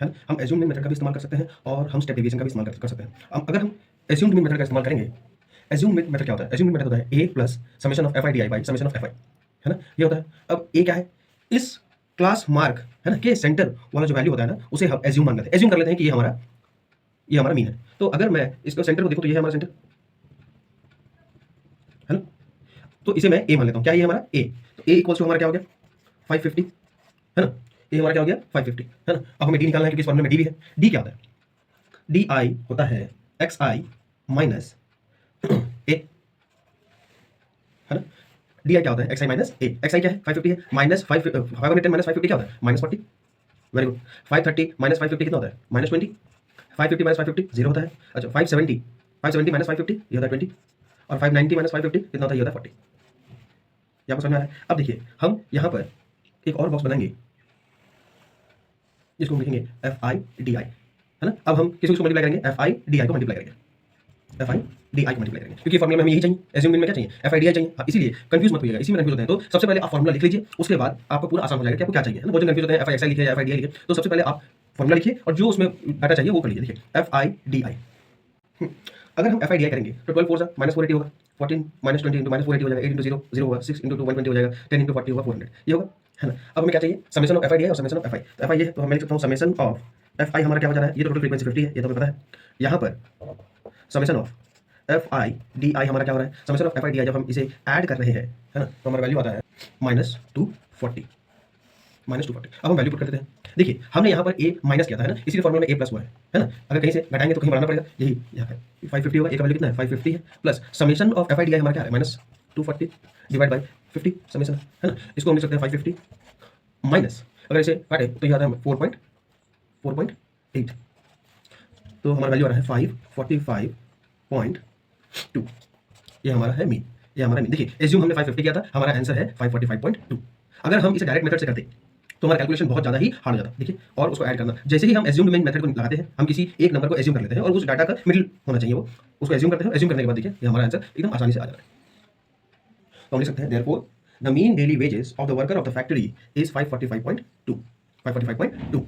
है ना। हम एज्यूम्ड मीन मेथड का भी इस्तेमाल कर सकते हैं और हम स्टेप डेविएशन का भी इस्तेमाल कर सकते हैं। अब अगर हम एज्यूम्ड मीन मेथड का इस्तेमाल करेंगे, एज्यूम्ड मीन मेथड क्या होता है? एज्यूम्ड मीन मेथड होता है A plus summation of F I D I by summation of F I, है ना, ये होता है। अब ए क्या है? इस क्लास मार्क है ना के सेंटर वाला जो वैल्यू होता है ना, उसे हम एज्यूम मान लेते हैं। एज्यूम कर लेते हैं कि ये हमारा मीन है। तो अगर मैं इसका सेंटर को देखूं तो ये है हमारा सेंटर, है ना। तो इसे मैं ए मान लेता हूं। क्या ये हमारा ए? तो ए इक्वल्स टू हमारा क्या हो गया? 550, है ना। ये हमारा क्या हो गया? 550, है ना। अब हमें डी निकालना है क्योंकि इस फॉर्मूले में डी भी है। डी क्या होता है? डी आई होता है एक्स आई माइनस ए, है ना। डी आई क्या होता है? एक्स आई माइनस ए। एक्स आई क्या है? 550 है। माइनस 510 माइनस 550 क्या होता है? माइनस 40। Very good. 530 माइनस 550 कितना होता है? माइनस 20। 550 माइनस 550 जीरो होता है। अच्छा 570 माइनस 550 ये होता है 20, और 590 माइनस 550 कितना होता है? ये होता है 40। ये आपको समझ में आ रहा है? अब देखिए हम यहाँ पर एक और बॉक्स बनाएंगे जिसको हम लिखेंगे एफ आई डी आई, है ना। अब हम किसी को मल्टीप्लाई करेंगे, एफ आई डी आई को मल्टीप्लाई करेंगे, एफ आई डी आई को मल्टीप्लाई करेंगे, क्योंकि फॉर्मूला में हमें यही चाहिए। एज्यूम में क्या चाहिए? एफ आई डी आई चाहिए। हाँ, इसीलिए कंफ्यूज मत होइएगा, इसी में कंफ्यूज होते हैं। तो सबसे पहले आप फॉर्मूला लिख लीजिए, उसके बाद आपको पूरा आसान हो जाएगा कि आपको क्या चाहिए, है ना। बहुत जन कंफ्यूज होते हैं, एफ आई एक्स आई लिखिए, एफ आई डी आई लिखिए। तो सबसे पहले आप फॉर्मूला लिखिए और जो उसमें डाटा चाहिए वो कर लीजिए। देखिए एफ आई डी आई, अगर हम एफ आई डी आई करेंगे तो 12 4 माइनस 480 होगा, 14 माइनस 20 इंटू माइनस 480 हो जाएगा, 8 इंटू 0 0 होगा, 6 इंटू 2 120 हो जाएगा, 10 इंटू 40 होगा 400, ये होगा, है ना। अब हमें क्या चाहिए? Summation of F I D आई और समेशन ऑफ एफ आई। तो एफ आई ये है, तो हम लिख सकता हूँ समेशन ऑफ एफ आई हमारा क्या हो जा रहा है? ये तो टोटल फ्रीक्वेंसी 50 है, ये तो हमें पता है। यहाँ पर summation of F I D आई हमारा क्या हो रहा है? Summation of F I D आई जब हम इसे ऐड कर रहे हैं, है ना, तो हमारा वैल्यू आता है माइनस 240, माइनस 240। अब हम वैल्यू पुट कर देते हैं। देखिए हमने यहाँ पर ए माइनस किया था, है ना, इसीलिए फॉर्मूला में ए प्लस हुआ है ना। अगर कहीं से घटाएंगे तो कहीं बढ़ाना पड़ेगा, यही यहाँ पे 550 होगा। ए का वैल्यू कितना है? 550 है, plus summation of F I D आई हमारा क्या है? माइनस 240 डिवाइड बाई 50 समेशन, है ना। इसको हम लिख सकते हैं 550 माइनस, अगर इसे काटे तो ये आता है 4.8, तो हमारा वैल्यू आ रहा है 545.2। ये हमारा है मीन, ये हमारा मीन। देखिए एज्यूम हमने 550 किया था, हमारा आंसर है 545.2। अगर हम इसे डायरेक्ट मेथड से करते तो हमारा कैलकुलेशन बहुत ज़्यादा ही हार्ड हो जाता। देखिए और उसको ऐड करना, जैसे ही हम एज्यूम्ड मीन मेथड को लगाते हैं, हम किसी एक नंबर को एज्यूम कर लेते हैं और उस डाटा का मिडिल होना चाहिए, वो उसको एज्यूम करते हैं। एज्यूम करने के बाद देखिए ये हमारा आंसर एकदम आसानी से आ जाता है। तो हम लिख सकते हैं therefore the mean daily wages of the worker of the factory is 545.2, 545.2।